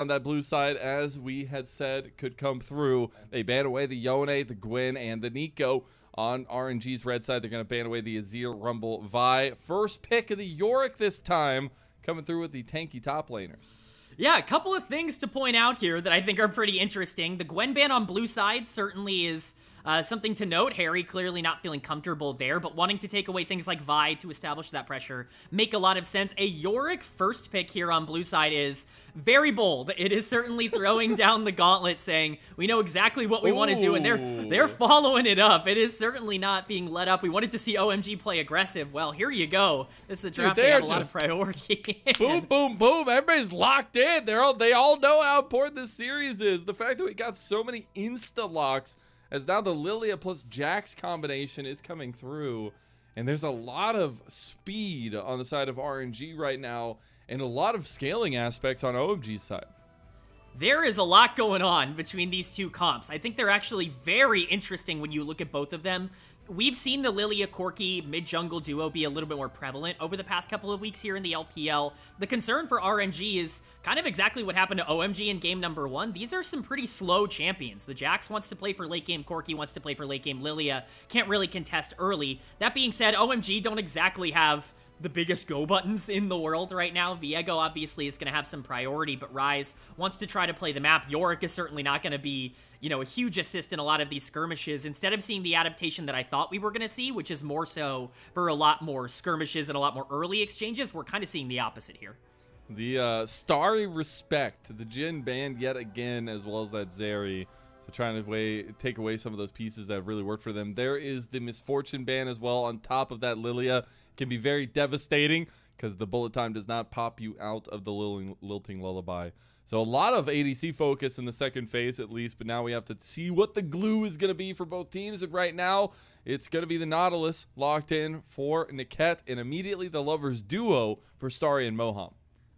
on that blue side, as we had said, could come through. They ban away the Yone, the Gwen, and the Nico. On RNG's red side, they're going to ban away the Azir, Rumble, Vi. First pick of the Yorick this time, coming through with the tanky top laners. Yeah, a couple of things to point out here that I think are pretty interesting. The Gwen ban on blue side certainly is something to note. Hery clearly not feeling comfortable there, but wanting to take away things like Vi to establish that pressure make a lot of sense. A Yorick first pick here on blue side is very bold. It is certainly throwing down the gauntlet, saying we know exactly what we want to do, and they're following it up. It is certainly not being let up. We wanted to see OMG play aggressive. Well, here you go. This is a draft that had a lot of priority. Boom, boom, boom. Everybody's locked in. They all know how important this series is. The fact that we got so many insta-locks, as now the Lilia plus Jax combination is coming through. And there's a lot of speed on the side of RNG right now, and a lot of scaling aspects on OMG's side. There is a lot going on between these two comps. I think they're actually very interesting when you look at both of them. We've seen the Lilia Corki mid-jungle duo be a little bit more prevalent over the past couple of weeks here in the LPL. The concern for RNG is kind of exactly what happened to OMG in game number 1. These are some pretty slow champions. The Jax wants to play for late game, Corki wants to play for late game, Lilia can't really contest early. That being said, OMG don't exactly have the biggest go buttons in the world right now. Viego obviously is going to have some priority, but Ryze wants to try to play the map. Yorick is certainly not going to be, you know, a huge assist in a lot of these skirmishes. Instead of seeing the adaptation that I thought we were going to see, which is more so for a lot more skirmishes and a lot more early exchanges, we're kind of seeing the opposite here. The Starry respect, the Jhin banned yet again, as well as that Zeri. So trying to take away some of those pieces that really worked for them. There is the Misfortune ban as well on top of that. Lilia can be very devastating because the bullet time does not pop you out of the lilting lullaby. So a lot of ADC focus in the second phase at least, but now we have to see what the glue is going to be for both teams. And right now, it's going to be the Nautilus locked in for Niket, and immediately the Lovers duo for Starry and Moham.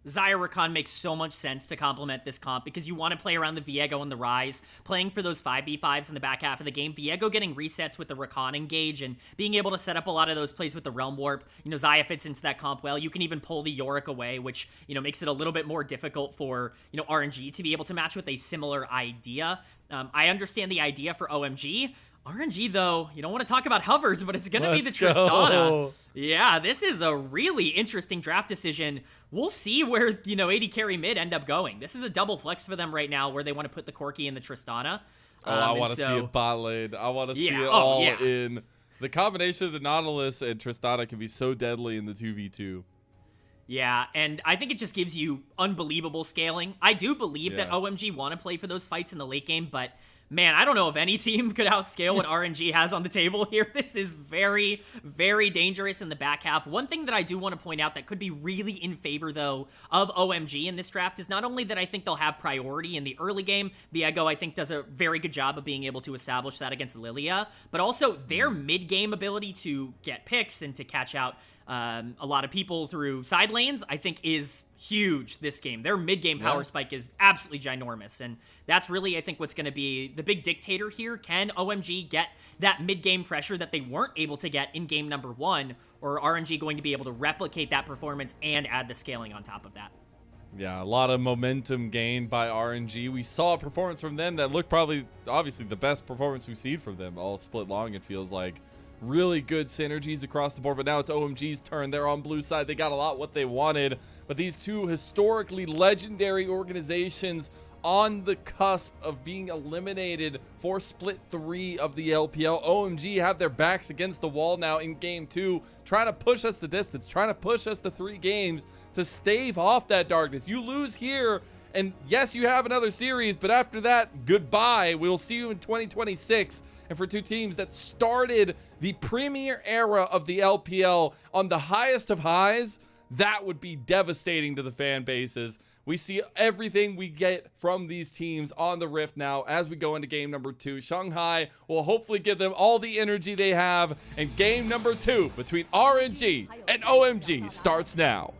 Xayah Rakan makes so much sense to complement this comp because you want to play around the Viego and the Ryze, playing for those 5v5s in the back half of the game. Viego getting resets with the Rakan engage and being able to set up a lot of those plays with the Realm Warp. You know, Xayah fits into that comp well. You can even pull the Yorick away, which, you know, makes it a little bit more difficult for, you know, RNG to be able to match with a similar idea. I understand the idea for OMG. RNG, though, you don't want to talk about hovers, but it's going to be the Tristana. Yeah, this is a really interesting draft decision. We'll see where, you know, AD carry mid end up going. This is a double flex for them right now where they want to put the Corki in the Tristana. I want to see a bot lane. I want to see it all in. The combination of the Nautilus and Tristana can be so deadly in the 2v2. Yeah, and I think it just gives you unbelievable scaling. I do believe that OMG want to play for those fights in the late game, but man, I don't know if any team could outscale what RNG has on the table here. This is very, very dangerous in the back half. One thing that I do want to point out that could be really in favor, though, of OMG in this draft is not only that I think they'll have priority in the early game. Viego, I think, does a very good job of being able to establish that against Lilia, but also their mid-game ability to get picks and to catch out a lot of people through side lanes, I think, is huge this game. Their mid-game power spike is absolutely ginormous, and that's really, I think, what's going to be the big dictator here. Can OMG get that mid-game pressure that they weren't able to get in game number 1, or RNG going to be able to replicate that performance and add the scaling on top of that? Yeah, a lot of momentum gained by RNG. We saw a performance from them that looked obviously the best performance we've seen from them all split long, it feels like. Really good synergies across the board, but now it's OMG's turn. They're on blue side. They got a lot what they wanted, but these two historically legendary organizations on the cusp of being eliminated for split 3 of the LPL. OMG have their backs against the wall now in game 2, trying to push us the distance, trying to push us to 3 games to stave off that darkness. You lose here, and yes, you have another series, but after that, goodbye. We'll see you in 2026. And for two teams that started the premier era of the LPL on the highest of highs, that would be devastating to the fan bases. We see everything we get from these teams on the Rift now as we go into game number 2. Shanghai will hopefully give them all the energy they have, and game number 2 between RNG and OMG starts now.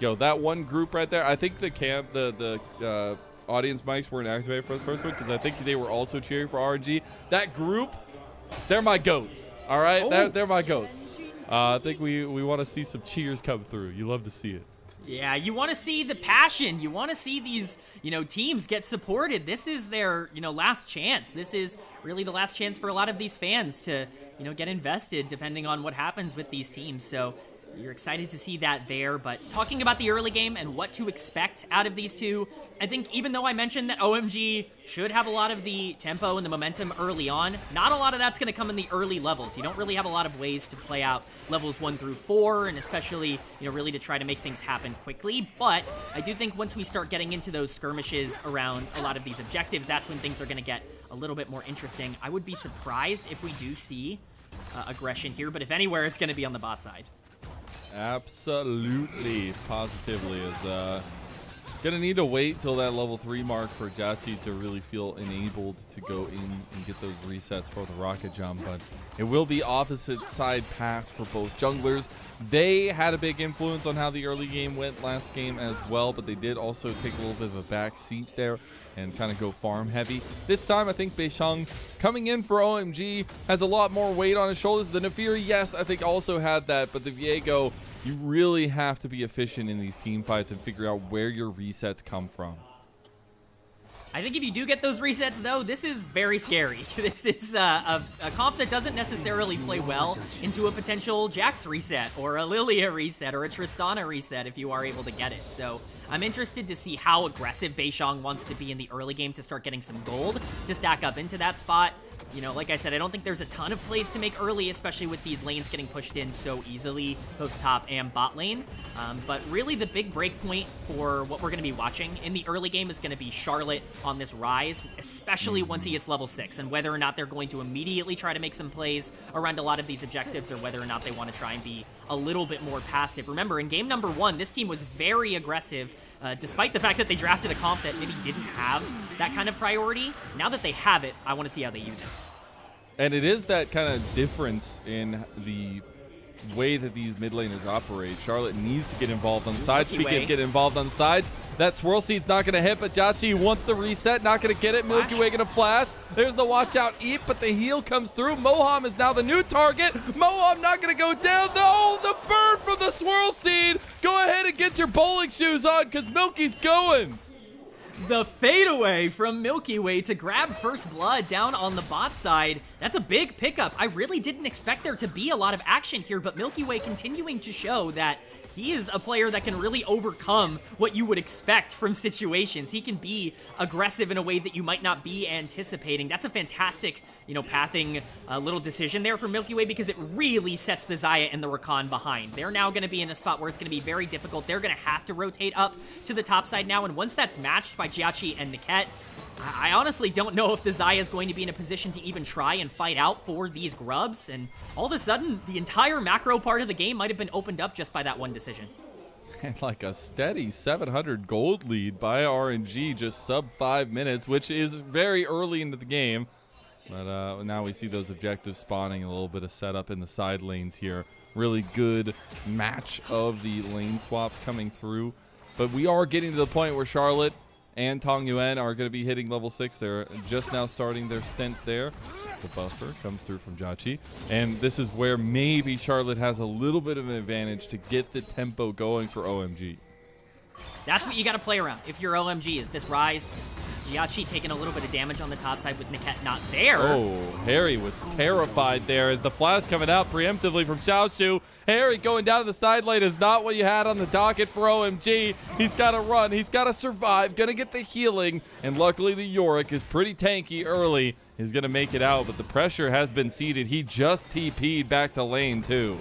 yo, that one group right there, I think the audience mics weren't activated for the first one because I think they were also cheering for RNG. That group, they're my goats. All right, they're my goats. I think we want to see some cheers come through. You love to see it. Yeah, you want to see the passion. You want to see these, teams get supported. This is their, last chance. This is really the last chance for a lot of these fans to, get invested depending on what happens with these teams. So you're excited to see that there. But talking about the early game and what to expect out of these two, I think even though I mentioned that OMG should have a lot of the tempo and the momentum early on, not a lot of that's going to come in the early levels. You don't really have a lot of ways to play out levels 1 through 4, and especially, really to try to make things happen quickly. But I do think once we start getting into those skirmishes around a lot of these objectives, that's when things are going to get a little bit more interesting. I would be surprised if we do see aggression here, but if anywhere, it's going to be on the bot side. Absolutely, positively, is gonna need to wait till that level 3 mark for JiaQi to really feel enabled to go in and get those resets for the rocket jump, but it will be opposite side paths for both junglers. They had a big influence on how the early game went last game as well, but they did also take a little bit of a back seat there and kind of go farm heavy. This time, I think Beishang coming in for OMG has a lot more weight on his shoulders. The Nafiri, yes, I think also had that, but the Viego, you really have to be efficient in these team fights and figure out where your resets come from. I think if you do get those resets, though, this is very scary. This is a comp that doesn't necessarily play well into a potential Jax reset or a Lilia reset or a Tristana reset if you are able to get it. So I'm interested to see how aggressive Beishang wants to be in the early game to start getting some gold to stack up into that spot. Like I said, I don't think there's a ton of plays to make early, especially with these lanes getting pushed in so easily, both top and bot lane. But really the big break point for what we're going to be watching in the early game is going to be Charlotte on this rise, especially once he gets level 6, and whether or not they're going to immediately try to make some plays around a lot of these objectives or whether or not they want to try and be a little bit more passive. Remember, in game number 1, this team was very aggressive, despite the fact that they drafted a comp that maybe didn't have that kind of priority. Now that they have it, I want to see how they use it. And it is that kind of difference in the way that these mid laners operate. Charlotte needs to get involved on sides. Speaking of get involved on sides, that swirl seed's not going to hit, but JiaQi wants the reset, not going to get it. Milky Way going to flash. There's the watch out eat, but the heal comes through. Moham is now the new target. Moham not going to go down. The burn from the swirl seed. Go ahead and get your bowling shoes on because Milky's going. The fadeaway from Milky Way to grab first blood down on the bot side. That's a big pickup. I really didn't expect there to be a lot of action here, but Milky Way continuing to show that he is a player that can really overcome what you would expect from situations. He can be aggressive in a way that you might not be anticipating. That's a fantastic, pathing little decision there for Milky Way because it really sets the Xayah and the Rakan behind. They're now going to be in a spot where it's going to be very difficult. They're going to have to rotate up to the top side now, and once that's matched by JiaQi and Niket, I honestly don't know if the Xayah is going to be in a position to even try and fight out for these grubs, and all of a sudden, the entire macro part of the game might have been opened up just by that one decision. And like a steady 700 gold lead by RNG, just sub 5 minutes, which is very early into the game. But now we see those objectives spawning, a little bit of setup in the side lanes here. Really good match of the lane swaps coming through. But we are getting to the point where Charlotte and Tangyuan are going to be hitting level 6. They're just now starting their stint there. The buffer comes through from JiaQi. And this is where maybe Charlotte has a little bit of an advantage to get the tempo going for OMG. That's what you got to play around if you're OMG, is this rise. JiaQi taking a little bit of damage on the top side with Niket not there. Oh, Hery was terrified there as the flash coming out preemptively from Xiaoxu. Hery going down to the side lane is not what you had on the docket for OMG. He's got to run. He's got to survive. Going to get the healing. And luckily the Yorick is pretty tanky early. He's going to make it out, but the pressure has been seeded. He just TP'd back to lane too.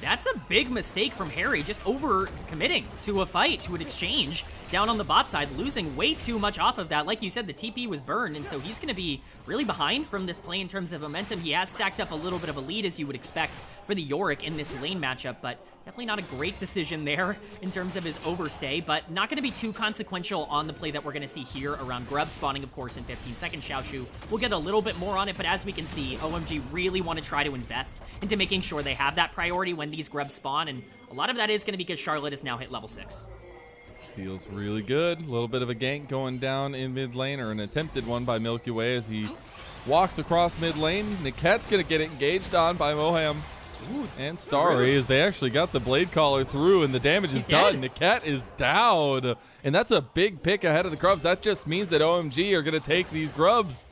That's a big mistake from Hery, just over-committing to a fight, to an exchange down on the bot side, losing way too much off of that. Like you said, the TP was burned, and so he's going to be really behind from this play in terms of momentum. He has stacked up a little bit of a lead, as you would expect for the Yorick in this lane matchup, but definitely not a great decision there in terms of his overstay, but not going to be too consequential on the play that we're going to see here around Grub spawning, of course, in 15 seconds. Xiaoxu will get a little bit more on it, but as we can see, OMG really want to try to invest into making sure they have that priority when these Grubs spawn, and a lot of that is going to be because Charlotte has now hit level 6. Feels really good. A little bit of a gank going down in mid lane, or an attempted one by Milkyway as he walks across mid lane. Niket's going to get engaged on by Moham. And Starry, as they actually got the Blade Caller through, and the damage is done. Niket is down. And that's a big pick ahead of the Grubs. That just means that OMG are going to take these Grubs.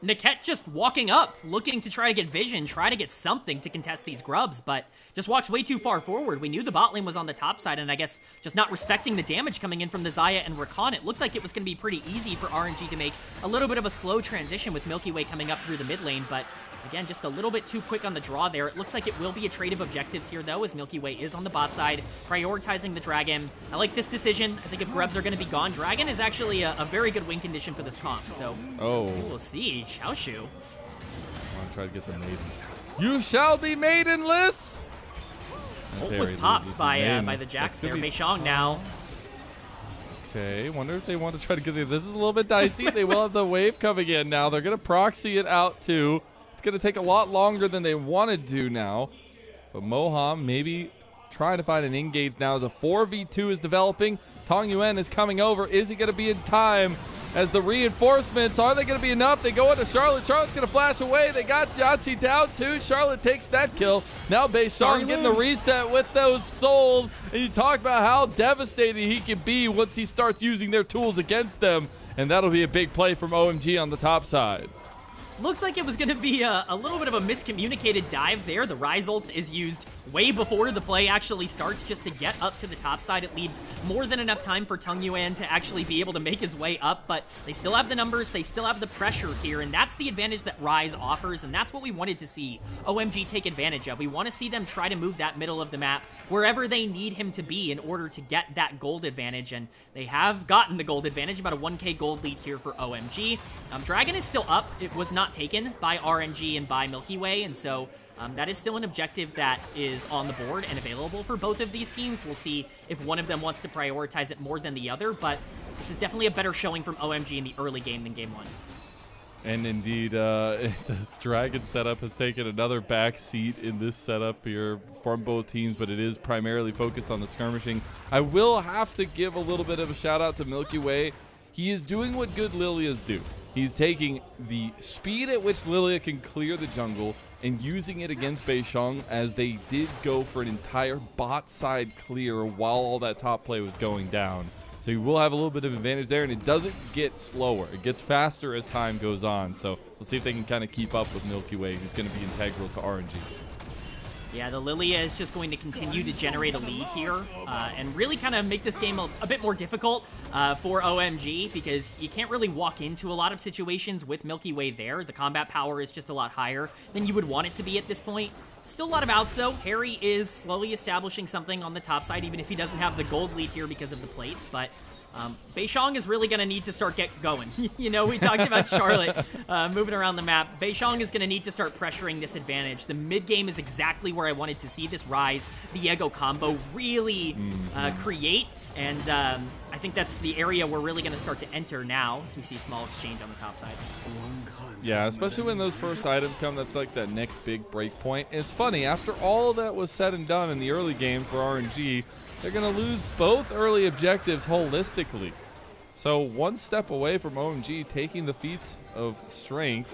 Niket just walking up, looking to try to get vision, try to get something to contest these Grubs, but just walks way too far forward. We knew the bot lane was on the top side, and I guess just not respecting the damage coming in from the Xayah and Rakan. It looked like it was going to be pretty easy for RNG to make a little bit of a slow transition with Milky Way coming up through the mid lane, but again, just a little bit too quick on the draw there. It looks like it will be a trade of objectives here, though, as Milky Way is on the bot side, prioritizing the Dragon. I like this decision. I think if Grubs are going to be gone, Dragon is actually a very good win condition for this comp, so we'll see. Xiaoxu. I want to try to get the maiden. You shall be maidenless! Ult was popped by the Jax there. Beishong now. Okay, wonder if they want to try to get it. This is a little bit dicey. They will have the wave coming in now. They're going to proxy it out, too. It's going to take a lot longer than they wanted to now. But Moham maybe trying to find an engage now as a 4v2 is developing. Tangyuan is coming over. Is he going to be in time? As the reinforcements, are they going to be enough? They go into Charlotte. Charlotte's going to flash away. They got JiaQi down too. Charlotte takes that kill. Now Beishong getting the reset with those souls. And you talk about how devastating he can be once he starts using their tools against them. And that'll be a big play from OMG on the top side. Looked like it was going to be a little bit of a miscommunicated dive there. The Rise ult is used way before the play actually starts just to get up to the top side. It leaves more than enough time for Tangyuan to actually be able to make his way up, but they still have the numbers, they still have the pressure here, and that's the advantage that Rise offers, and that's what we wanted to see OMG take advantage of. We want to see them try to move that middle of the map wherever they need him to be in order to get that gold advantage, and they have gotten the gold advantage, about a 1k gold lead here for OMG. Dragon is still up. It was not taken by RNG and by Milky Way, and so that is still an objective that is on the board and available for both of these teams. We'll see if one of them wants to prioritize it more than the other, but this is definitely a better showing from OMG in the early game than game 1. And indeed, the Dragon setup has taken another back seat in this setup here from both teams, but it is primarily focused on the skirmishing. I will have to give a little bit of a shout out to Milky Way. He is doing what good Lilias do. He's taking the speed at which Lilia can clear the jungle and using it against Beishong, as they did go for an entire bot side clear while all that top play was going down. So you will have a little bit of advantage there, and it doesn't get slower. It gets faster as time goes on. So we'll see if they can kind of keep up with Milky Way, who's going to be integral to RNG. Yeah, the Lilia is just going to continue to generate a lead here and really kind of make this game a bit more difficult for OMG, because you can't really walk into a lot of situations with Milky Way there. The combat power is just a lot higher than you would want it to be at this point. Still a lot of outs, though. Hery is slowly establishing something on the top side, even if he doesn't have the gold lead here because of the plates, but Beishong is really going to need to start going. You know, we talked about Charlotte moving around the map. Beishong is going to need to start pressuring this advantage. The mid game is exactly where I wanted to see this Rise, Viego combo really create, and I think that's the area we're really going to start to enter now, as we see a small exchange on the top side. Yeah, especially when those first items come, that's like that next big break point. And it's funny, after all that was said and done in the early game for RNG, they're going to lose both early objectives holistically. So one step away from OMG taking the feats of strength,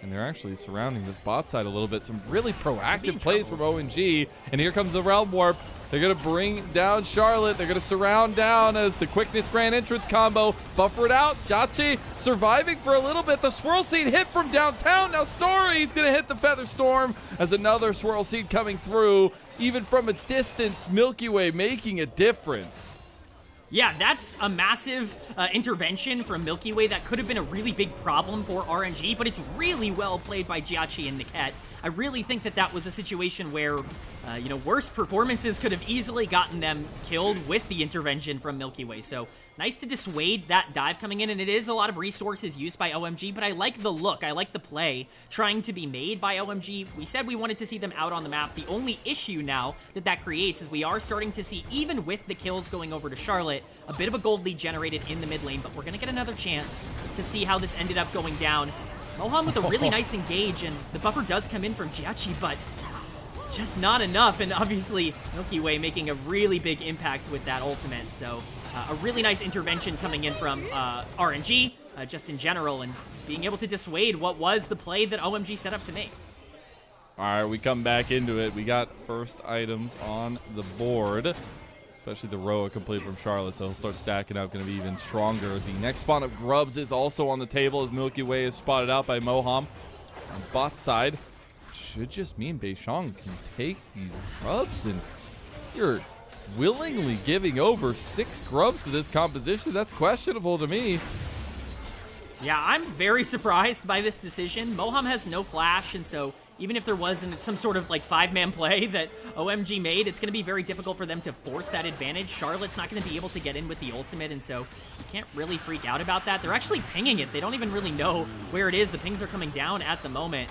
and they're actually surrounding this bot side a little bit. Some really proactive plays from OMG, and here comes the Realm Warp. They're going to bring down Charlotte. They're going to surround down as the quickness grand entrance combo. Buffer it out. JiaQi surviving for a little bit. The swirl seed hit from downtown. Now Starry's going to hit the Feather Storm as another swirl seed coming through. Even from a distance, Milky Way making a difference. Yeah, that's a massive intervention from Milky Way that could have been a really big problem for RNG, but it's really well played by JiaQi and Niket. I really think that that was a situation where, you know, worse performances could have easily gotten them killed with the intervention from Milky Way. So nice to dissuade that dive coming in, and it is a lot of resources used by OMG, but I like the look, I like the play trying to be made by OMG. We said we wanted to see them out on the map. The only issue now that creates is we are starting to see, even with the kills going over to Charlotte, a bit of a gold lead generated in the mid lane, but we're gonna get another chance to see how this ended up going down. Moham with a really nice engage, and the buffer does come in from JiaQi, but just not enough, and obviously Milky Way making a really big impact with that ultimate, so a really nice intervention coming in from RNG, just in general, and being able to dissuade what was the play that OMG set up to make. All right, we come back into it. We got first items on the board, especially the Roa complete from Charlotte, so he'll start stacking out, going to be even stronger. The next spawn of Grubs is also on the table as Milky Way is spotted out by Moham. On bot side, should just mean Beishong can take these Grubs, and you're willingly giving over 6 Grubs to this composition. That's questionable to me. Yeah, I'm very surprised by this decision. Moham has no flash, and so even if there wasn't some sort of like 5-man play that OMG made, it's going to be very difficult for them to force that advantage. Charlotte's not going to be able to get in with the ultimate, and so you can't really freak out about that. They're actually pinging it. They don't even really know where it is. The pings are coming down at the moment.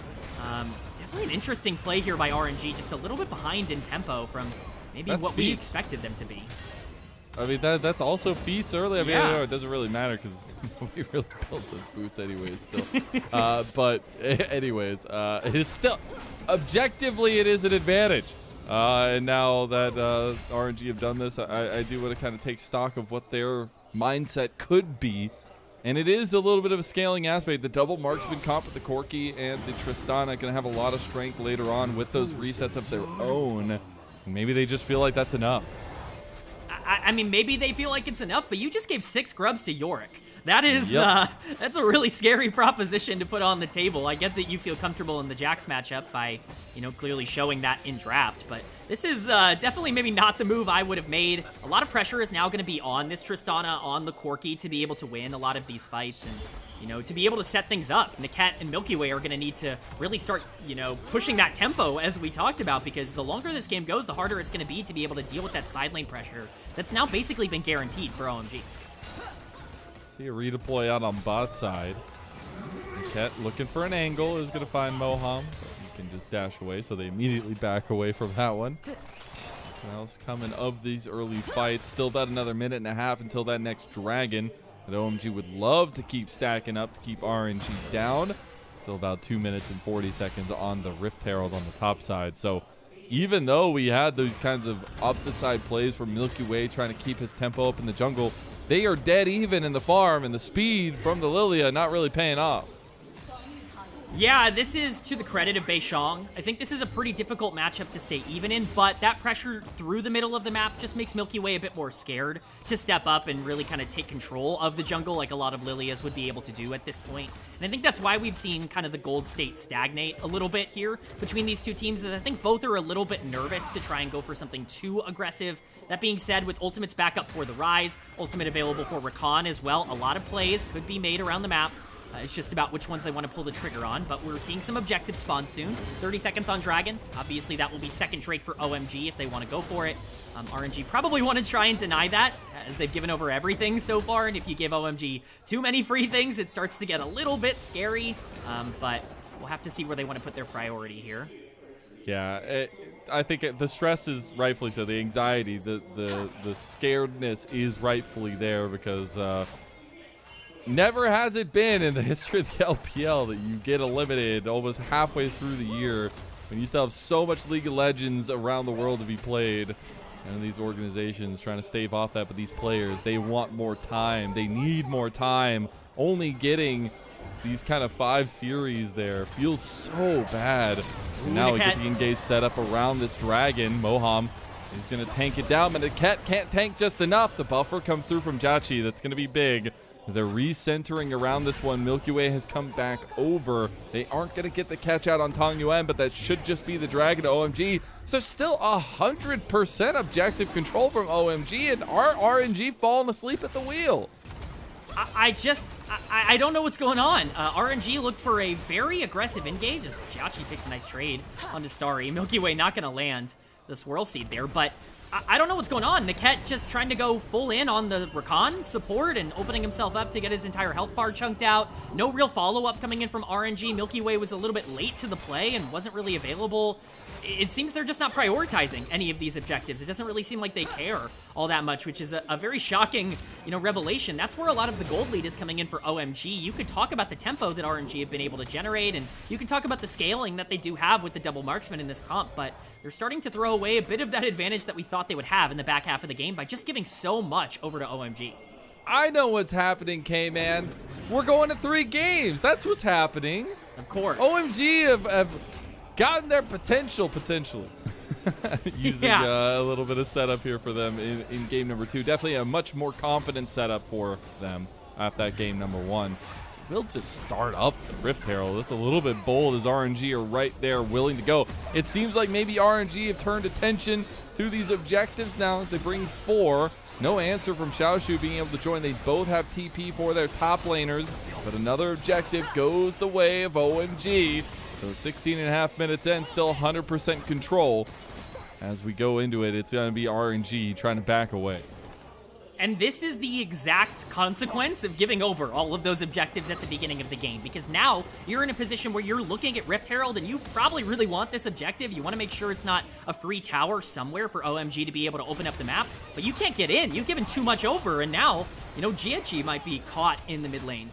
Definitely an interesting play here by RNG, just a little bit behind in tempo from maybe what we expected them to be. I mean, that's also feats early. I mean, yeah. I know it doesn't really matter because we really built those boots anyways still. But anyways, it is still, objectively, it is an advantage. And now that RNG have done this, I do want to kind of take stock of what their mindset could be. And it is a little bit of a scaling aspect. The double marksman comp with the Corki and the Tristana going to have a lot of strength later on with those resets of their own. And maybe they just feel like that's enough. I mean, maybe they feel like it's enough, but you just gave 6 Grubs to Yorick. That is, that's a really scary proposition to put on the table. I get that you feel comfortable in the Jax matchup by, you know, clearly showing that in draft, but this is definitely maybe not the move I would have made. A lot of pressure is now going to be on this Tristana, on the Corki, to be able to win a lot of these fights and, you know, to be able to set things up. Niket and Milky Way are going to need to really start, you know, pushing that tempo as we talked about, because the longer this game goes, the harder it's going to be to deal with that side lane pressure that's now basically been guaranteed for OMG. See a redeploy out on bot side. Niket looking for an angle is going to find Moham. He can just dash away, so they immediately back away from that one. What else coming of these early fights? Still about another minute and a half until that next dragon. That OMG would love to keep stacking up to keep RNG down. Still about 2 minutes and 40 seconds on the Rift Herald on the top side. So even though we had those kinds of opposite side plays from Milky Way trying to keep his tempo up in the jungle, they are dead even in the farm, and the speed from the Lilia not really paying off. Yeah, this is to the credit of Beishong. I think this is a pretty difficult matchup to stay even in, but that pressure through the middle of the map just makes Milky Way a bit more scared to step up and really kind of take control of the jungle like a lot of Lilias would be able to do at this point. And I think that's why we've seen kind of the gold state stagnate a little bit here between these two teams, is I think both are a little bit nervous to try and go for something too aggressive. That being said, with ultimates back up for the Rise, ultimate available for Rakan as well, a lot of plays could be made around the map. It's just about which ones they want to pull the trigger on, but we're seeing some objectives spawn soon. 30 seconds on Dragon. Obviously, that will be second Drake for OMG if they want to go for it. RNG probably want to try and deny that, as they've given over everything so far, and if you give OMG too many free things, it starts to get a little bit scary, but we'll have to see where they want to put their priority here. Yeah, I think the stress is rightfully so. The anxiety, the scaredness is rightfully there because never has it been in the history of the LPL that you get eliminated almost halfway through the year when you still have so much League of Legends around the world to be played. And these organizations trying to stave off that, but these players, they want more time. They need more time. Only getting these kind of 5 series there feels so bad. And now we get the engage set up around this dragon. Moham is going to tank it down, but Niket can't tank just enough. The buffer comes through from JiaQi. That's going to be big. They're recentering around this one. Milky Way has come back over. They aren't going to get the catch out on Tangyuan, but that should just be the dragon to OMG. So still 100% objective control from OMG, and our RNG falling asleep at the wheel. I don't know what's going on. RNG looked for a very aggressive engage as JiaQi takes a nice trade onto Starry. Milky Way not gonna land the swirl seed there, but I don't know what's going on. Niket just trying to go full in on the Rakan support and opening himself up to get his entire health bar chunked out. No real follow-up coming in from RNG. Milky Way was a little bit late to the play and wasn't really available. It seems they're just not prioritizing any of these objectives. It doesn't really seem like they care all that much, which is a very shocking, revelation. That's where a lot of the gold lead is coming in for OMG. You could talk about the tempo that RNG have been able to generate, and you can talk about the scaling that they do have with the double marksman in this comp, but they're starting to throw away a bit of that advantage that we thought they would have in the back half of the game by just giving so much over to OMG. I know what's happening, Kman. We're going to 3 games. That's what's happening. Of course. OMG have gotten their potentially. Using a little bit of setup here for them in game number 2. Definitely a much more confident setup for them after that game number 1. We'll just start up the Rift Herald. That's a little bit bold as RNG are right there willing to go. It seems like maybe RNG have turned attention to these objectives now as they bring 4. No answer from Xiaoxu being able to join. They both have TP for their top laners, but another objective goes the way of OMG. So 16 and a half minutes in, still 100% control. As we go into it, it's going to be RNG trying to back away. And this is the exact consequence of giving over all of those objectives at the beginning of the game, because now you're in a position where you're looking at Rift Herald and you probably really want this objective. You want to make sure it's not a free tower somewhere for OMG to be able to open up the map, but you can't get in. You've given too much over, and now, JiaQi might be caught in the mid lane.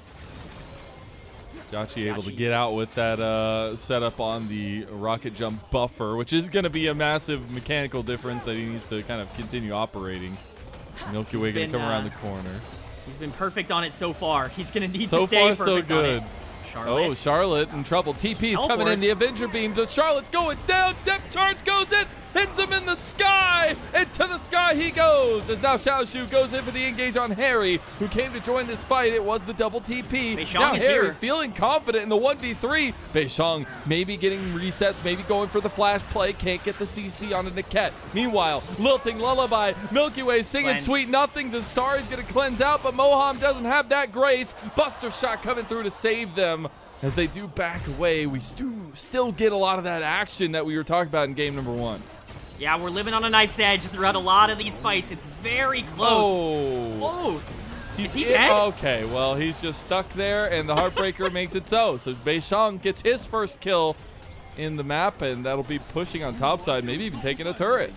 JiaQi able to get out with that setup on the rocket jump buffer, which is going to be a massive mechanical difference that he needs to kind of continue operating. Milky Way going to come around the corner. He's been perfect on it so far. He's going to need to stay perfect so good. On it. Oh, Charlotte in trouble. TP's coming in. The Avenger beam. Charlotte's going down. Depth charge goes in. Hits him in the sky. Into the sky he goes. As now Xiaoxu goes in for the engage on Hery, who came to join this fight. It was the double TP. Now Hery feeling confident in the 1v3. Beishang maybe getting resets, maybe going for the flash play. Can't get the CC on a Niket. Meanwhile, lilting lullaby. Milky Way singing sweet nothings as Starry's going to cleanse out, but Moham doesn't have that grace. Buster shot coming through to save them. As they do back away, we still get a lot of that action that we were talking about in game number 1. Yeah, we're living on a knife's edge throughout a lot of these fights. It's very close. Oh. Is he dead? Okay, well, he's just stuck there, and the Heartbreaker makes it so. So Beishang gets his first kill in the map, and that'll be pushing on top side, maybe even taking a turret.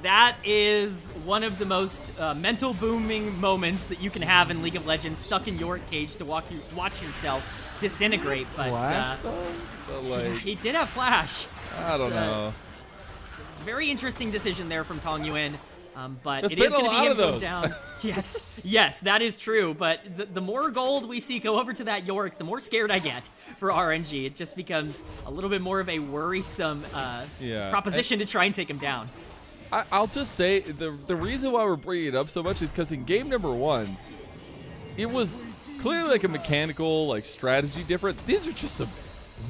That is one of the most mental booming moments that you can have in League of Legends, stuck in your cage to watch yourself disintegrate. But Flash, though? He did have Flash. I don't know. It's a very interesting decision there from Tangyuan. But There's it is going to be those. down. Yes, that is true. But the more gold we see go over to that York, the more scared I get for RNG. It just becomes a little bit more of a worrisome proposition to try and take him down. I'll just say the reason why we're bringing it up so much is because in game number 1, it was clearly like a mechanical strategy difference. These are just some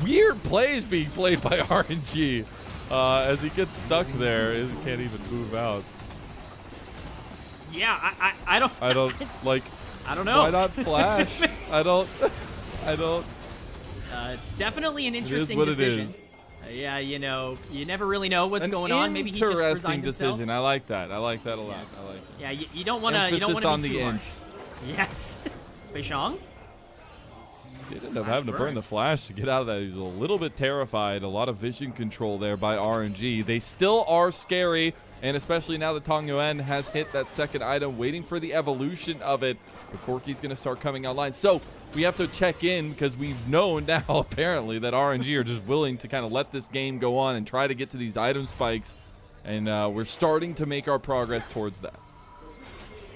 weird plays being played by RNG as he gets stuck there. He can't even move out. Yeah, I don't know. Why not flash? I don't. Definitely an interesting decision. It is. Yeah, you never really know what's going on. Maybe he just resigned himself. Decision. I like that. I like that a lot. Yes. I like that. Yeah, you don't want to. You don't want to on be the too end. harsh. Yes. Beishang? He ended up having to burn the flash to get out of that. He's a little bit terrified. A lot of vision control there by RNG. They still are scary, and especially now that Tangyuan has hit that second item, waiting for the evolution of it. The Corki's going to start coming online. So we have to check in because we've known now, apparently, that RNG are just willing to kind of let this game go on and try to get to these item spikes, and we're starting to make our progress towards that.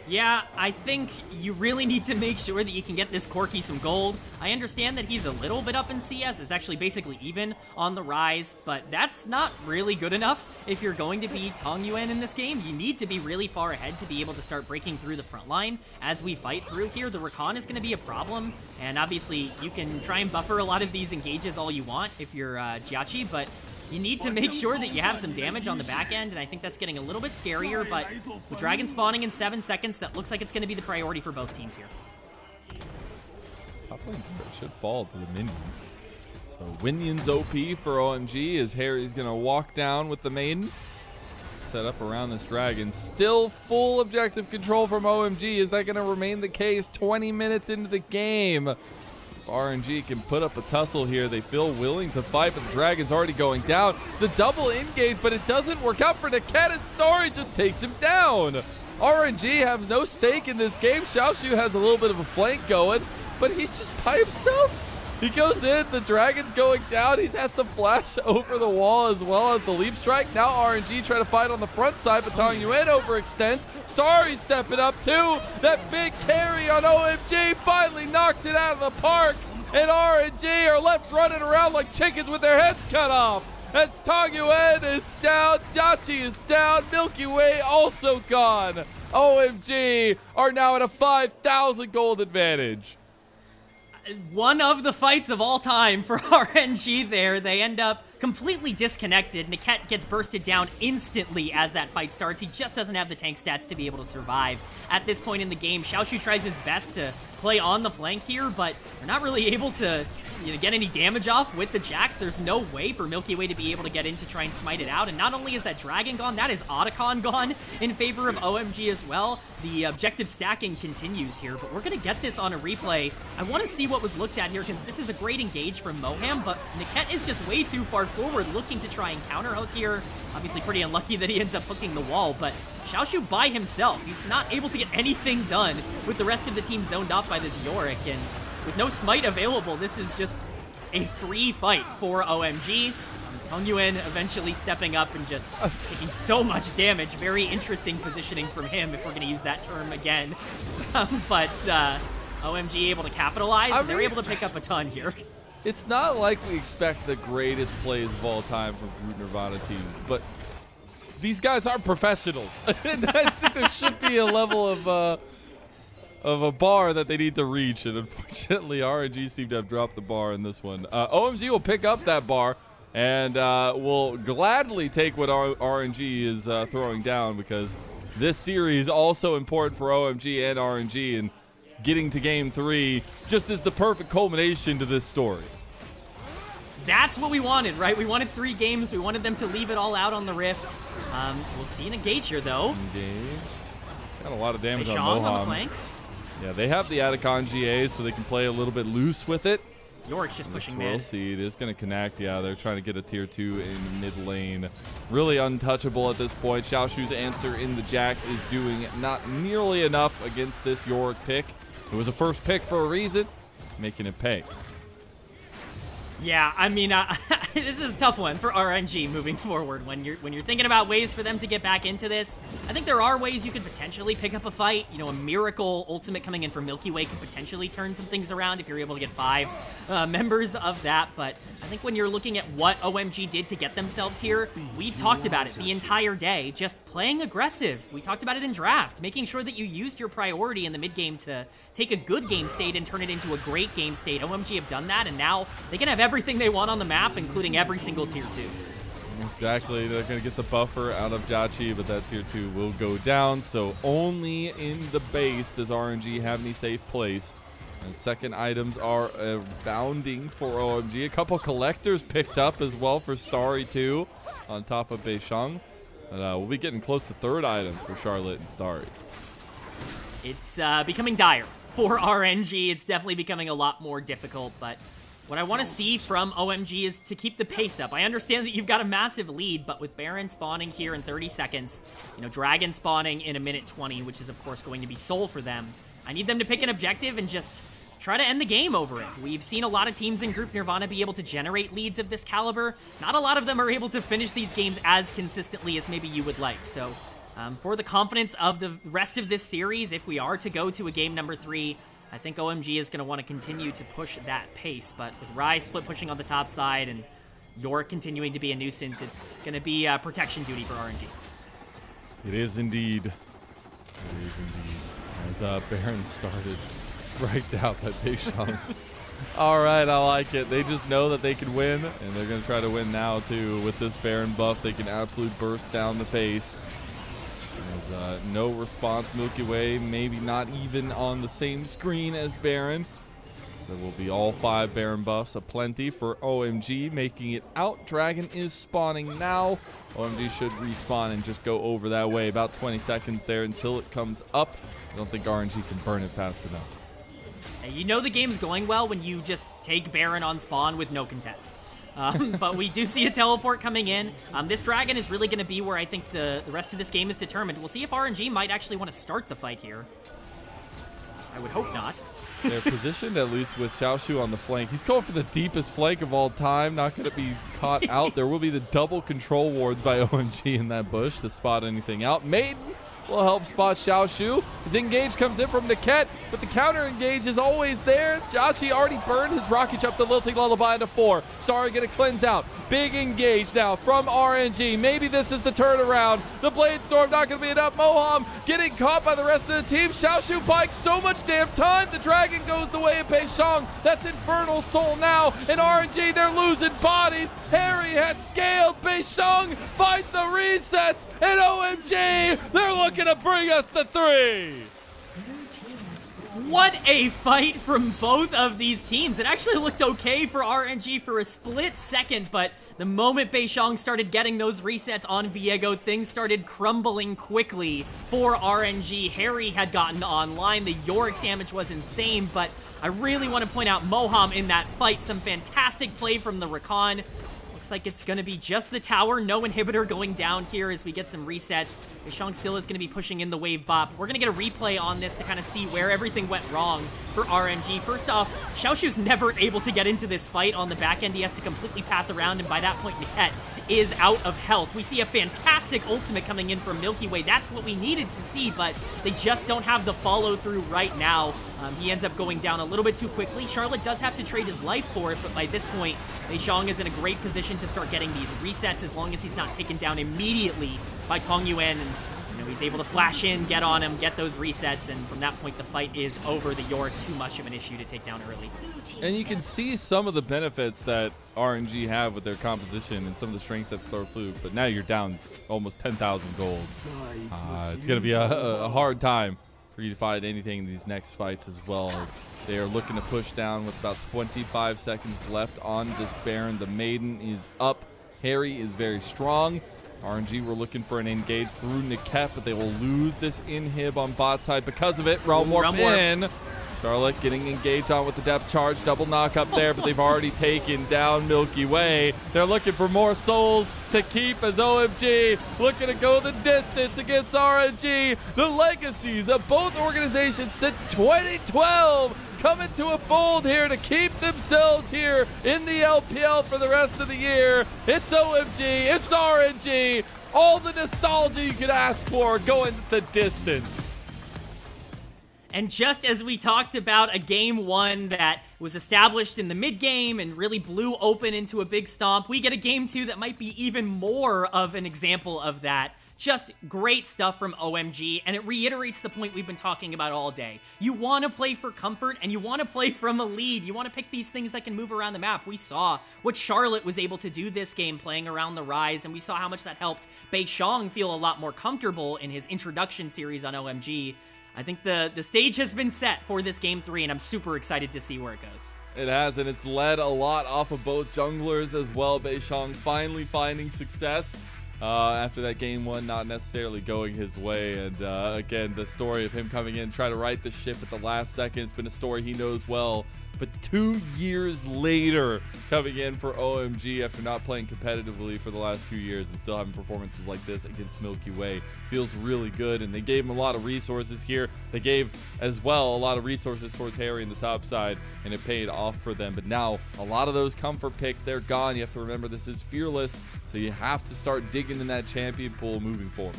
Yeah, I think you really need to make sure that you can get this Corki some gold. I understand that he's a little bit up in CS. It's actually basically even on the rise, but that's not really good enough. If you're going to be Tangyuan in this game, you need to be really far ahead to be able to start breaking through the front line. As we fight through here, the Rakan is going to be a problem, and obviously you can try and buffer a lot of these engages all you want if you're JiaQi, but you need to make sure that you have some damage on the back end, and I think that's getting a little bit scarier, but with Dragon spawning in 7 seconds, that looks like it's going to be the priority for both teams here. top lane turret should fall to the minions. So Winion's OP for OMG as Hery's gonna walk down with the maiden. Set up around this dragon. Still full objective control from OMG. Is that gonna remain the case 20 minutes into the game? If RNG can put up a tussle here, they feel willing to fight, but the dragon's already going down. The double engage, but it doesn't work out for Niket as Starry just takes him down. RNG have no stake in this game. Xiaoxu has a little bit of a flank going, but he's just by himself. He goes in, the dragon's going down. He has to flash over the wall as well as the leap strike. Now RNG try to fight on the front side, but Tangyuan overextends. Starry stepping up too. That big carry on OMG finally knocks it out of the park. And RNG are left running around like chickens with their heads cut off. As Tangyuan is down, JiaQi is down, Milky Way also gone. OMG are now at a 5,000 gold advantage. One of the fights of all time for RNG there. They end up completely disconnected. Niket gets bursted down instantly as that fight starts. He just doesn't have the tank stats to be able to survive at this point in the game. Xiaoxu tries his best to play on the flank here, but they're not really able to get any damage off with the Jax. There's no way for Milky Way to be able to get in to try and smite it out. And not only is that dragon gone, that is Otacon gone in favor of OMG as well. The objective stacking continues here, but we're going to get this on a replay. I want to see what was looked at here because this is a great engage from Moham, but Niket is just way too far forward looking to try and counter hook here. Obviously pretty unlucky that he ends up hooking the wall, but Xiaoxu by himself, he's not able to get anything done with the rest of the team zoned off by this Yorick, and with no smite available, this is just a free fight for OMG. Tangyuan eventually stepping up and just taking so much damage. Very interesting positioning from him, if we're going to use that term again. But OMG able to capitalize, and they're able to pick up a ton here. It's not like we expect the greatest plays of all time from Root Nirvana team, but these guys are professionals. And I think there should be a level of a bar that they need to reach, and unfortunately RNG seem to have dropped the bar in this one. OMG will pick up that bar and will gladly take what RNG is throwing down, because this series also important for OMG and RNG, and getting to game 3 just is the perfect culmination to this story. That's what we wanted, right? We wanted 3 games. We wanted them to leave it all out on the Rift. We'll see an engage here, though. Engage. Got a lot of damage on Moham Moham. on the flank. Yeah, they have the Atacon GA, so they can play a little bit loose with it. Yorick's just pushing mid. Seed is going to connect. Yeah, they're trying to get a tier 2 in mid lane. Really untouchable at this point. Xiaoxu's answer in the Jax is doing not nearly enough against this Yorick pick. It was a first pick for a reason, making it pay. Yeah, I mean, this is a tough one for RNG moving forward. When you're thinking about ways for them to get back into this, I think there are ways you could potentially pick up a fight. You know, a miracle ultimate coming in for Milky Way could potentially turn some things around if you're able to get 5 members of that. But I think when you're looking at what OMG did to get themselves here, we've talked about it the entire day, just playing aggressive. We talked about it in draft, making sure that you used your priority in the mid game to take a good game state and turn it into a great game state. OMG have done that, and now they can have everything they want on the map, including every single tier 2. Exactly. They're going to get the buffer out of JiaQi, but that tier 2 will go down. So only in the base does RNG have any safe place. And second items are abounding for OMG. A couple collectors picked up as well for Starry too, on top of Beisheng. But we'll be getting close to third items for Charlotte and Starry. It's becoming dire for RNG. It's definitely becoming a lot more difficult, but what I want to see from OMG is to keep the pace up. I understand that you've got a massive lead, but with Baron spawning here in 30 seconds, Dragon spawning in a minute 20, which is of course going to be Soul for them, I need them to pick an objective and just try to end the game over it. We've seen a lot of teams in Group Nirvana be able to generate leads of this caliber. Not a lot of them are able to finish these games as consistently as maybe you would like. So for the confidence of the rest of this series, if we are to go to a game number 3, I think OMG is going to want to continue to push that pace. But with Rise split pushing on the top side and Yorick continuing to be a nuisance, it's going to be protection duty for RNG. It is indeed. It is indeed. As Baron started right out by Beisheng. All right, I like it. They just know that they can win, and they're going to try to win now too. With this Baron buff, they can absolutely burst down the pace. There's no response. Milky Way maybe not even on the same screen as Baron. There will be all 5 Baron buffs aplenty for OMG, making it out. Dragon is spawning now. OMG should respawn and just go over that way. About 20 seconds there until it comes up. I don't think RNG can burn it fast enough. You know the game's going well when you just take Baron on spawn with no contest. But we do see a teleport coming in. This dragon is really going to be where I think the rest of this game is determined. We'll see if RNG might actually want to start the fight here. I would hope not. They're positioned at least with Xiaoxu on the flank. He's going for the deepest flank of all time. Not going to be caught out. There will be the double control wards by OMG in that bush to spot anything out. Maiden will help spot Xiaoxu. His engage comes in from Niket, but the counter engage is always there. JiaQi already burned his rocket jump, the lilting lullaby into 4. Starry gonna cleanse out. Big engage now from RNG. Maybe this is the turnaround. The Blade Storm not gonna be enough. Moham getting caught by the rest of the team. Xiaoxu bikes so much damn time. The dragon goes the way of Beishang. That's Infernal Soul now. And RNG, they're losing bodies. Hery has scaled. Beishang finds the resets. And OMG, they're looking to bring us the 3. What a fight from both of these teams. It actually looked okay for RNG for a split second, but the moment Beishang started getting those resets on Viego, things started crumbling quickly for RNG. Hery had gotten online. The Yorick damage was insane, but I really want to point out Moham in that fight. Some fantastic play from the Rakan. Looks like it's going to be just the tower. No inhibitor going down here as we get some resets. Beishang still is going to be pushing in the wave bop. We're going to get a replay on this to kind of see where everything went wrong for RNG. First off, Xiaoxu's never able to get into this fight on the back end. He has to completely path around, and by that point, Niket is out of health. We see a fantastic ultimate coming in from milkyway. That's what we needed to see, but they just don't have the follow-through right now. He ends up going down a little bit too quickly. Charlotte does have to trade his life for it, but by this point, Beishang is in a great position to start getting these resets as long as he's not taken down immediately by Tangyuan. And he's able to flash in, get on him, get those resets, and from that point, the fight is over. The Yorick, too much of an issue to take down early. And you can see some of the benefits that RNG have with their composition and some of the strengths that throw through, but now you're down almost 10,000 gold. It's going to be a hard time for you to find anything in these next fights, as well as they are looking to push down with about 25 seconds left on this Baron. The Maiden is up. Hery is very strong. RNG were looking for an engage through Niket, but they will lose this inhib on bot side because of it. Realm Warp in. Charlotte getting engaged on with the depth charge. Double knock up there, but they've already taken down Milky Way. They're looking for more souls to keep as OMG looking to go the distance against RNG. The legacies of both organizations since 2012 coming to a fold here to keep themselves here in the LPL for the rest of the year. It's OMG, it's RNG, all the nostalgia you could ask for going the distance. And just as we talked about a game one that was established in the mid game and really blew open into a big stomp, we get a game two that might be even more of an example of that. Just great stuff from OMG, and it reiterates the point we've been talking about all day. You want to play for comfort, and you want to play from a lead. You want to pick these things that can move around the map. We saw what Charlotte was able to do this game playing around the Rise, and we saw how much that helped Beishang feel a lot more comfortable in his introduction series on OMG. I think the stage has been set for this game 3, and I'm super excited to see where it goes. It has, and it's led a lot off of both junglers as well. Beishang finally finding success after that game 1 not necessarily going his way. And again, the story of him coming in, try to right the ship at the last second, it's been a story he knows well. But 2 years later, coming in for OMG after not playing competitively for the last 2 years and still having performances like this against Milky Way feels really good. And they gave him a lot of resources here. They gave, as well, a lot of resources towards Hery in the top side, and it paid off for them. But now, a lot of those comfort picks, they're gone. You have to remember this is Fearless, so you have to start digging in that champion pool moving forward.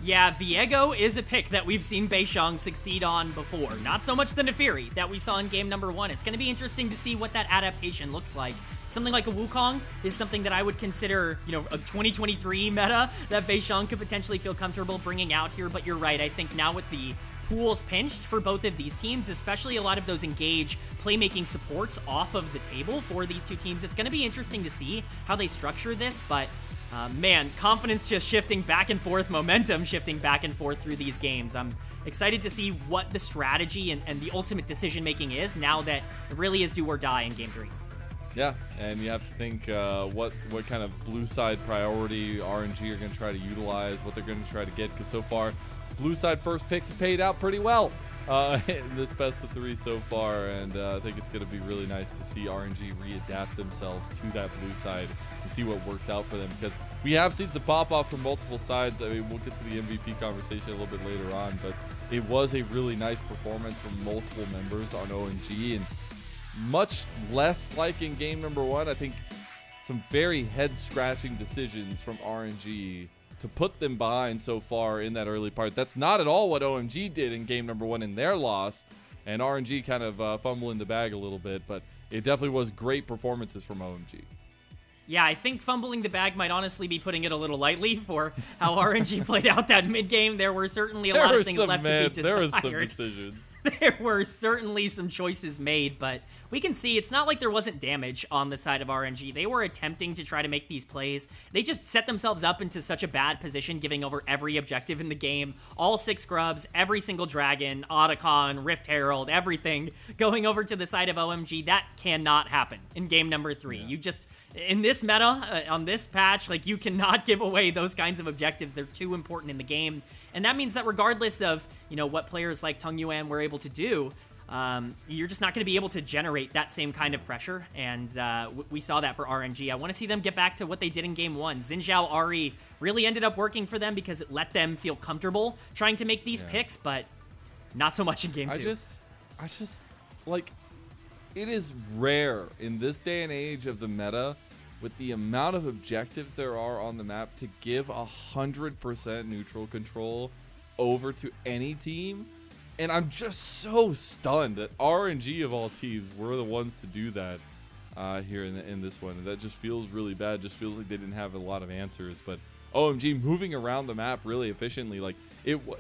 Yeah, Viego is a pick that we've seen Beishang succeed on before. Not so much the Neferi that we saw in game number 1. It's going to be interesting to see what that adaptation looks like. Something like a Wukong is something that I would consider, a 2023 meta that Beishang could potentially feel comfortable bringing out here. But you're right, I think now with the pools pinched for both of these teams, especially a lot of those engage playmaking supports off of the table for these two teams, it's going to be interesting to see how they structure this, but Man, confidence just shifting back and forth, momentum shifting back and forth through these games. I'm excited to see what the strategy and the ultimate decision-making is now that it really is do or die in Game 3. Yeah, and you have to think what kind of blue side priority RNG are going to try to utilize, what they're going to try to get, because so far, blue side first picks have paid out pretty well in this best of 3 so far, and I think it's going to be really nice to see RNG readapt themselves to that blue side and see what works out for them, because we have seen some pop-off from multiple sides. I mean, we'll get to the MVP conversation a little bit later on, but it was a really nice performance from multiple members on OMG, and much less like in game number 1. I think some very head-scratching decisions from RNG to put them behind so far in that early part. That's not at all what OMG did in game number 1 in their loss, and RNG kind of fumbling the bag a little bit, but it definitely was great performances from OMG. Yeah, I think fumbling the bag might honestly be putting it a little lightly for how RNG played out that mid-game. There were certainly a lot of things left to be desired. There were some decisions. There were certainly some choices made, but we can see it's not like there wasn't damage on the side of RNG. They were attempting to try to make these plays. They just set themselves up into such a bad position, giving over every objective in the game. All 6 scrubs, every single dragon, Otacon, Rift Herald, everything going over to the side of OMG. That cannot happen in game number 3. Yeah. You just, in this meta, on this patch, like, you cannot give away those kinds of objectives. They're too important in the game. And that means that regardless of, you know, what players like Tangyuan were able to do, you're just not going to be able to generate that same kind of pressure, and we saw that for RNG. I want to see them get back to what they did in Game 1. Xin Zhao Ahri really ended up working for them because it let them feel comfortable trying to make these picks, but not so much in Game 2. I just, like, it is rare in this day and age of the meta, with the amount of objectives there are on the map, to give 100% neutral control over to any team. And I'm just so stunned that RNG of all teams were the ones to do that here in this one. And that just feels really bad. It just feels like they didn't have a lot of answers. But OMG moving around the map really efficiently, like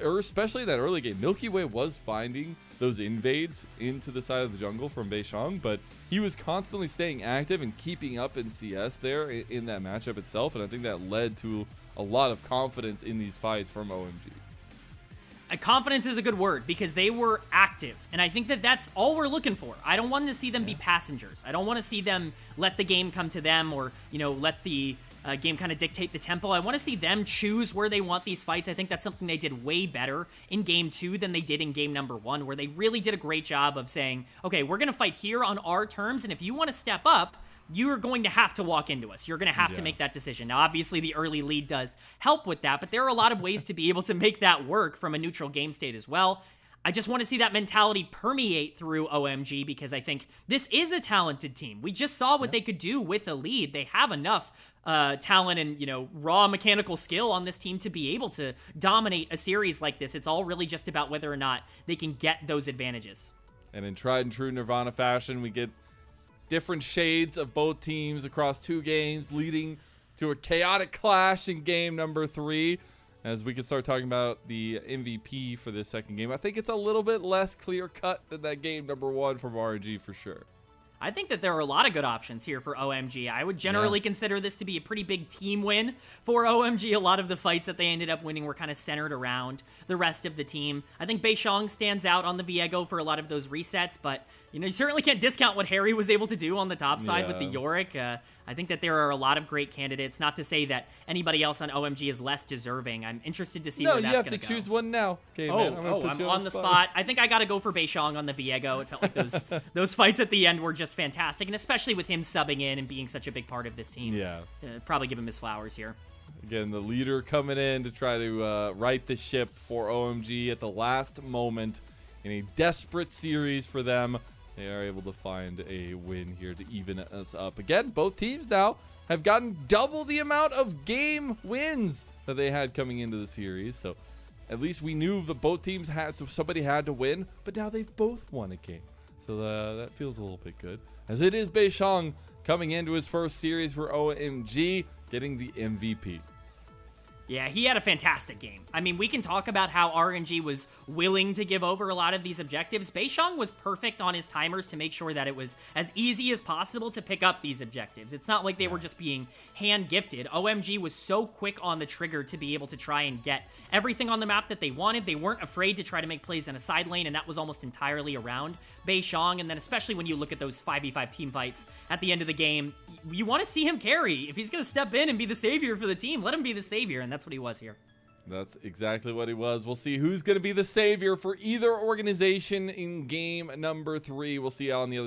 or especially that early game. milkyway was finding those invades into the side of the jungle from Beishang, but he was constantly staying active and keeping up in CS there in that matchup itself. And I think that led to a lot of confidence in these fights from OMG. Confidence is a good word because they were active, and I think that that's all we're looking for. I don't want to see them be passengers. I don't want to see them let the game come to them, or, you know, let the game kind of dictate the tempo. I want to see them choose where they want these fights. I think that's something they did way better in Game 2 than they did in Game number 1, where they really did a great job of saying, okay, we're going to fight here on our terms, and if you want to step up, you're going to have to walk into us. You're going to have to make that decision. Now, obviously, the early lead does help with that, but there are a lot of ways to be able to make that work from a neutral game state as well. I just want to see that mentality permeate through OMG because I think this is a talented team. We just saw what they could do with a lead. They have enough talent and, you know, raw mechanical skill on this team to be able to dominate a series like this. It's all really just about whether or not they can get those advantages. And in tried and true Nirvana fashion, we get different shades of both teams across 2 games, leading to a chaotic clash in game number 3. As we can start talking about the MVP for this second game, I think it's a little bit less clear-cut than that game number 1 from RNG for sure. I think that there are a lot of good options here for OMG. I would generally consider this to be a pretty big team win for OMG. A lot of the fights that they ended up winning were kind of centered around the rest of the team. I think Beishang stands out on the Viego for a lot of those resets, but you know, you certainly can't discount what Hery was able to do on the top side with the Yorick. I think that there are a lot of great candidates. Not to say that anybody else on OMG is less deserving. I'm interested to see where that's going to go. No, you have to choose one now. Okay, man, I'm on the spot. I think I got to go for Beishang on the Viego. It felt like those fights at the end were just fantastic, and especially with him subbing in and being such a big part of this team. Yeah. Probably give him his flowers here. Again, the leader coming in to try to right the ship for OMG at the last moment in a desperate series for them. They are able to find a win here to even us up. Again, both teams now have gotten double the amount of game wins that they had coming into the series. So at least we knew that both teams had, so somebody had to win, but now they've both won a game. So that feels a little bit good. As it is Beishang coming into his first series for OMG, getting the MVP. Yeah, he had a fantastic game. I mean, we can talk about how RNG was willing to give over a lot of these objectives. Beishang was perfect on his timers to make sure that it was as easy as possible to pick up these objectives. It's not like they were just being hand-gifted. OMG was so quick on the trigger to be able to try and get everything on the map that they wanted. They weren't afraid to try to make plays in a side lane, and that was almost entirely around Beishang. And then especially when you look at those 5v5 team fights at the end of the game, you want to see him carry. If he's going to step in and be the savior for the team, let him be the savior, and that's what he was here. That's exactly what he was. We'll see who's going to be the savior for either organization in game number 3. We'll see you on the other side.